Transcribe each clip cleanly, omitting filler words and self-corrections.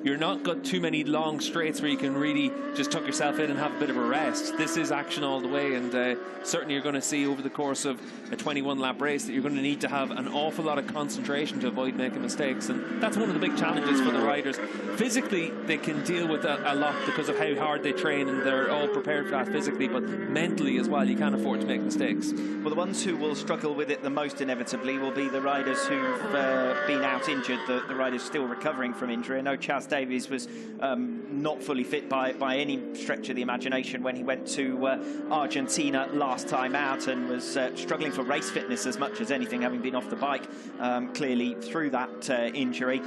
you're not got too many long straights where you can really just tuck yourself in and have a bit of a rest. This is action all the way, and certainly you're going to see over the course of a 21-lap race that you're going to need to have an awful lot of concentration to avoid making mistakes, and that's one of the big challenges for the riders. Physically, they can deal with that a lot because of how hard they train, and they're all prepared for that physically, but mentally as well, you can't afford to make mistakes. Well, the ones who will struggle with it the most inevitably will be the riders who've been out injured, the riders still recovering from injury. I know Chaz Davies was not fully fit by any stretch of the imagination when he went to Argentina last time out, and was struggling for race fitness as much as anything, having been off the bike clearly through that injury.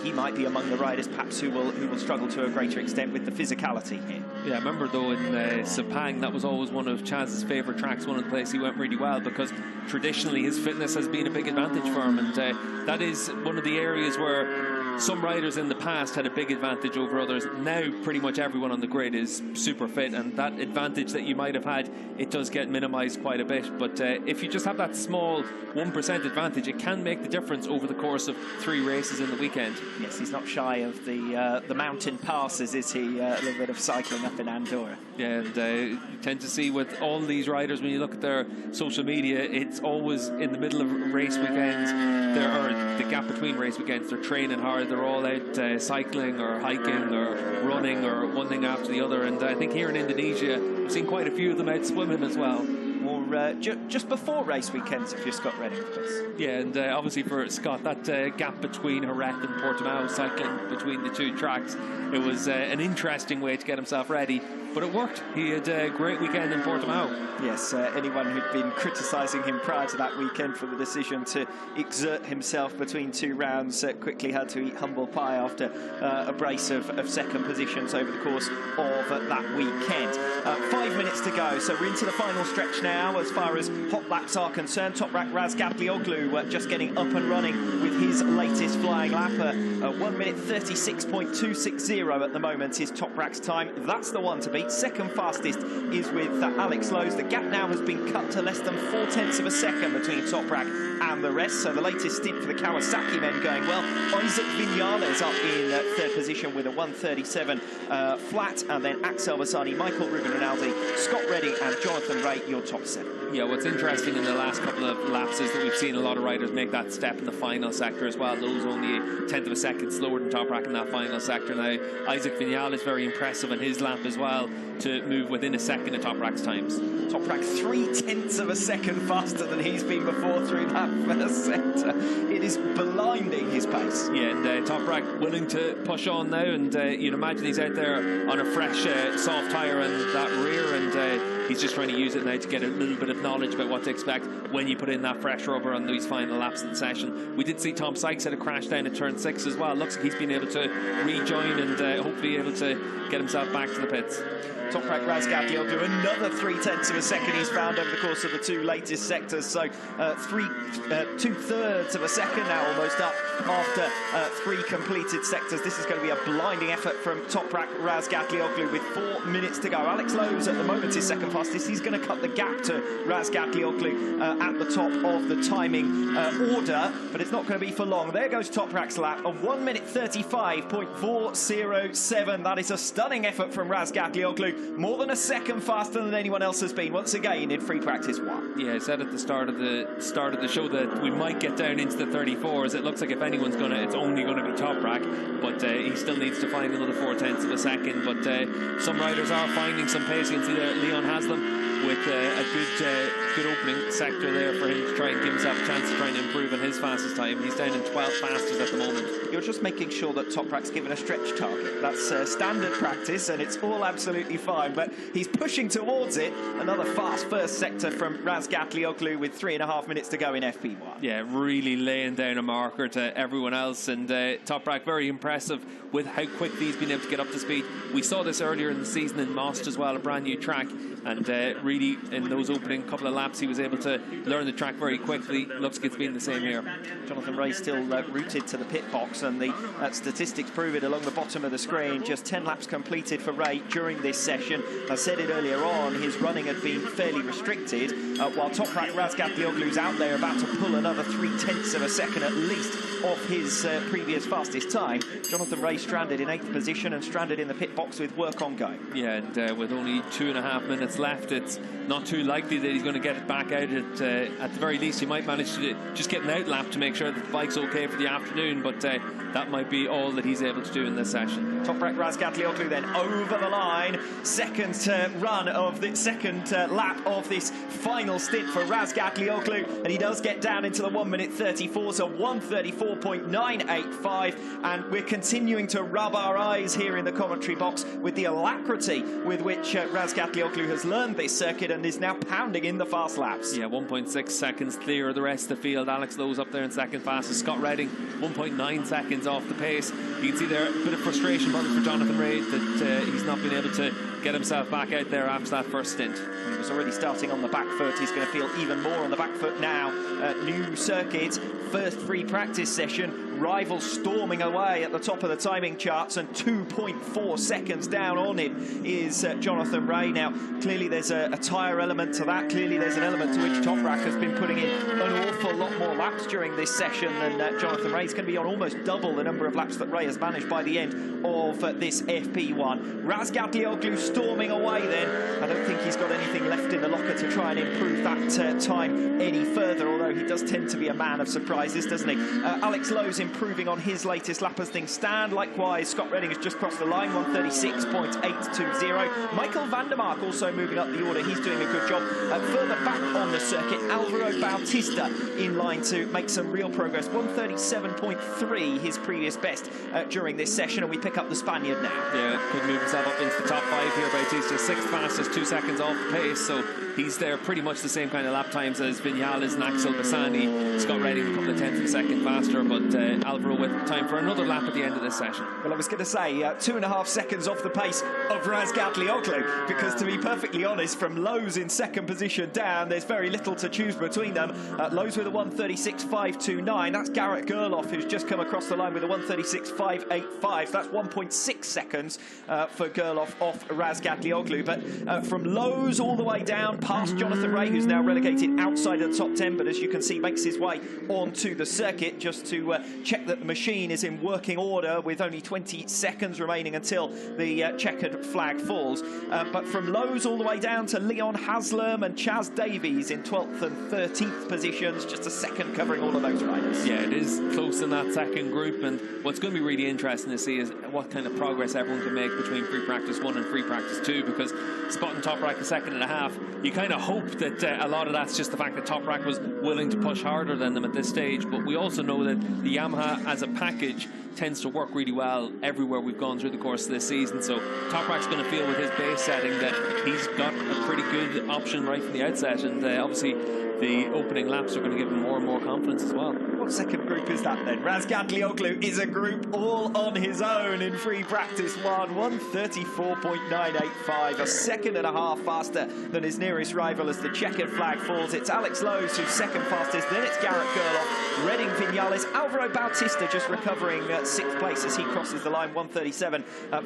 He might be among the riders perhaps who will struggle to a greater extent with the physicality here. Yeah, I remember though in Sepang, that was always one of Chaz's favourite tracks, one of the places he went really well, because traditionally his fitness has been a big advantage for him, and that is one of the areas where some riders in the past had a big advantage over others. Now pretty much everyone on the grid is super fit, and that advantage that you might have had, it does get minimised quite a bit. But if you just have that small 1% advantage, it can make the difference over the course of 3 races in the weekend. Yes, he's not shy of the mountain passes, is he? A little bit of cycling up in Andorra. Yeah, and you tend to see with all these riders, when you look at their social media, it's always in the middle of race weekends, or the gap between race weekends, they're training hard, they're all out cycling or hiking or running or one thing after the other. And I think here in Indonesia, we've seen quite a few of them out swimming as well. Or just before race weekends, if you're Scott Redding, of course. Yeah, and obviously for Scott, that gap between Jerez and Portimao, cycling between the 2 tracks, it was an interesting way to get himself ready, but it worked. He had a great weekend in Portimao. Yes, anyone who'd been criticising him prior to that weekend for the decision to exert himself between 2 rounds quickly had to eat humble pie after a brace of second positions over the course of that weekend. 5 minutes to go, so we're into the final stretch now as far as hot laps are concerned. Toprak Razgatlioglu just getting up and running with his latest flying lap. 1 minute 36.260 at the moment is Toprak's time. That's the one to beat. Second fastest is with Alex Lowe's. The gap now has been cut to less than 0.4 of a second between Toprak and the rest. So the latest stint for the Kawasaki men going well. Isaac Viñales up in 3rd position with a 1:37 flat, and then Axel Bassani, Michael Ruben Rinaldi, Scott Redding and Jonathan Ray, your top 7. Yeah, what's interesting in the last couple of laps is that we've seen a lot of riders make that step in the final sector as well. Those only a 1/10 of a second slower than Toprak in that final sector. Now, Isaac Viñales is very impressive in his lap as well to move within a second of Toprak's times. Toprak 0.3 of a second faster than he's been before through that first sector. It is blinding his pace. Yeah, and Toprak willing to push on now, and you'd imagine he's out there on a fresh soft tyre and that rear, and he's just trying to use it now to get a little bit of knowledge about what to expect when you put in that fresh rubber on these final laps of the session. We did see Tom Sykes had a crash down at turn 6 as well. Looks like he's been able to rejoin and hopefully able to get himself back to the pits. Toprak Razgatlioglu, another 0.3 of a second he's found over the course of the 2 latest sectors. So 2/3 of a second now almost up after 3 completed sectors. This is going to be a blinding effort from Toprak Razgatlioglu with 4 minutes to go. Alex Lowe's at the moment is second fastest. He's going to cut the gap to Razgatlioglu at the top of the timing order, but it's not going to be for long. There goes Toprak's lap of 1 minute 35.407. That is a stunning effort from Razgatlioglu. More than a second faster than anyone else has been, once again in free practice 1. Yeah, I said at the start of the show that we might get down into the 34s. It looks like if anyone's it's only going to be Toprak, but he still needs to find another 0.4 of a second. But some riders are finding some pace. You can see that Leon has them with a good opening sector there for him to try and give himself a chance to try and improve on his fastest time. He's down in 12th fastest at the moment. You're just making sure that Toprak's given a stretch target. That's standard practice, and it's all absolutely fine, but he's pushing towards it. Another fast first sector from Razgatlioglu with 3.5 minutes to go in FP1. Yeah, really laying down a marker to everyone else, and Toprak very impressive with how quickly he's been able to get up to speed. We saw this earlier in the season in Most as well, a brand new track, and really in those opening couple of laps he was able to learn the track very quickly. Looks like it's been the same here. Jonathan Ray still rooted to the pit box, and the statistics prove it along the bottom of the screen. Just 10 laps completed for Ray during this session. I said it earlier on, his running had been fairly restricted, while Toprak Razgatlioglu's out there about to pull another 0.3 of a second at least off his previous fastest time. Jonathan Ray stranded in 8th position and stranded in the pit box with work ongoing. Yeah, and with only 2.5 minutes left, it's not too likely that he's going to get it back out. At the very least, he might manage to just get an out lap to make sure that the bike's okay for the afternoon, but that might be all that he's able to do in this session. Toprak Razgatlioglu then over the line. Second run of the second lap of this final stint for Razgatlioglu, and he does get down into the 1:34, so 1:34.985, and we're continuing to rub our eyes here in the commentary box with the alacrity with which Razgatlioglu has learned this circuit and is now pounding in the fast laps. Yeah, 1.6 seconds clear of the rest of the field. Alex Lowe's up there in second fastest. Scott Redding 1.9 seconds off the pace. You can see there a bit of frustration probably for Jonathan Ray that he's not been able to get himself back out there after that first stint. He was already starting on the back foot. He's going to feel even more on the back foot now. New circuit, first free practice session. Rival storming away at the top of the timing charts, and 2.4 seconds down on him is Jonathan Ray. Now, clearly there's a tyre element to that. Clearly there's an element to which Toprak has been putting in an awful lot more laps during this session than Jonathan Ray. He's going to be on almost double the number of laps that Ray has managed by the end of this FP1. Razgatlioglu storming away then. I don't think he's got anything left in the locker to try and improve that time any further, although he does tend to be a man of surprises, doesn't he? Alex Lowe's improving on his latest lap as things stand. Likewise, Scott Redding has just crossed the line, 1:36.820. Michael Vandermark also moving up the order. He's doing a good job. Further back on the circuit, Alvaro Bautista in line to make some real progress. 1:37.3, his previous best during this session, and we pick up the Spaniard now. Yeah, could move himself up into the top 5 here. Bautista, 6th fastest, 2 seconds off the pace, so he's there pretty much the same kind of lap times as Vinales and Axel Bassani. Scott Redding a couple of tenths of a second faster, but Alvaro with time for another lap at the end of this session. Well, I was going to say 2.5 seconds off the pace of Razgatlioglu, because to be perfectly honest, from Lowe's in second position down, there's very little to choose between them. Lowe's with a 1:36.529. That's Garrett Gerloff, who's just come across the line with a 1:36.585. So that's 1.6 seconds for Gerloff off Razgatlioglu. But from Lowe's all the way down past Jonathan Ray, who's now relegated outside of the top 10, but as you can see, makes his way onto the circuit just to check that the machine is in working order, with only 20 seconds remaining until the checkered flag falls. But from Lowe's all the way down to Leon Haslam and Chaz Davies in 12th and 13th positions, just a second covering all of those riders. Yeah, it is close in that second group, and what's going to be really interesting to see is what kind of progress everyone can make between free practice 1 and free practice 2, because spotting Toprak a second and a half, you kind of hope that a lot of that's just the fact that Toprak was willing to push harder than them at this stage, but we also know that the Yamaha as a package tends to work really well everywhere we've gone through the course of this season, so Toprak's going to feel with his base setting that he's got a pretty good option right from the outset, and obviously the opening laps are going to give him more and more confidence as well. What second group is that then? Razgatlioglu is a group all on his own in free practice 1, 1:34.985, a second and a half faster than his nearest rival as the checkered flag falls. It's Alex Lowe's who's second fastest, then it's Garrett Gerloff, Redding Vinales, Alvaro Bautista just recovering 6th place as he crosses the line, 1:37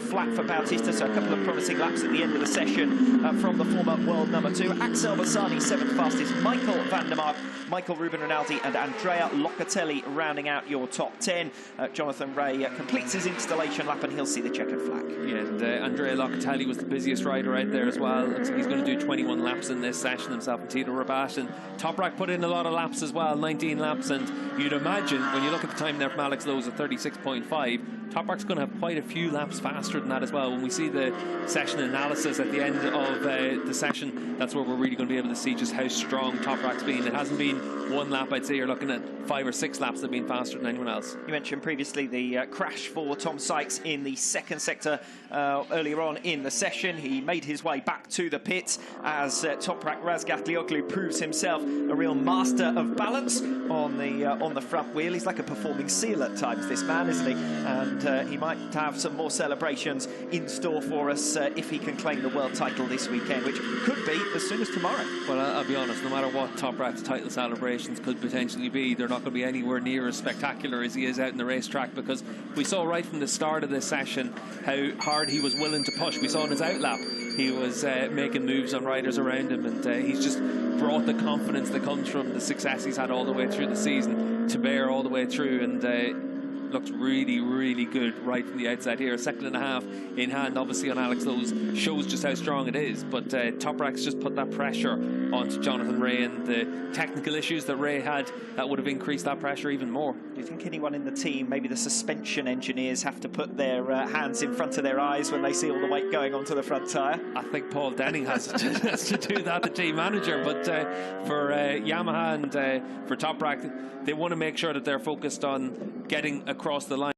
flat for Bautista, so a couple of promising laps at the end of the session from the former world number 2. Axel Bassani 7th fastest, Michael Vandermark, Michael Ruben Rinaldi and Andrea Locatelli rounding out your top 10. Jonathan Ray completes his installation lap and he'll see the checkered flag. Yeah, and Andrea Locatelli was the busiest rider out there as well. Looks like he's going to do 21 laps in this session himself and Tito Rabat, and Toprak put in a lot of laps as well, 19 laps, and you'd imagine when you look at the time there from Alex Lowe's at 36.5, Toprak's going to have quite a few laps faster than that as well. When we see the session analysis at the end of the session, that's where we're really going to be able to see just how strong Toprak's been. It hasn't been one lap, I'd say you're looking at 5 or 6 laps they've been faster than anyone else. You mentioned previously the crash for Tom Sykes in the second sector earlier on in the session. He made his way back to the pits as Toprak Razgatlioglu proves himself a real master of balance on the front wheel. He's like a performing seal at times, this man, isn't he? And he might have some more celebrations in store for us if he can claim the world title this weekend, which could be as soon as tomorrow. Well, I'll be honest, no matter what Toprak's title celebrations could potentially be, they're not going to be anywhere near as spectacular as he is out in the racetrack, because we saw right from the start of this session how hard he was willing to push. We saw in his outlap he was making moves on riders around him, and he's just brought the confidence that comes from the success he's had all the way through the season to bear all the way through, and looks really, really good right from the outside here. 2.5 in hand, obviously, on Alex Lowe's shows just how strong it is. But Toprak's just put that pressure onto Jonathan Rea, and the technical issues that Rea had, that would have increased that pressure even more. Do you think anyone in the team, maybe the suspension engineers, have to put their hands in front of their eyes when they see all the weight going onto the front tyre? I think Paul Denning has to do that, the team manager. But for Yamaha and for Toprak, they want to make sure that they're focused on getting across the line.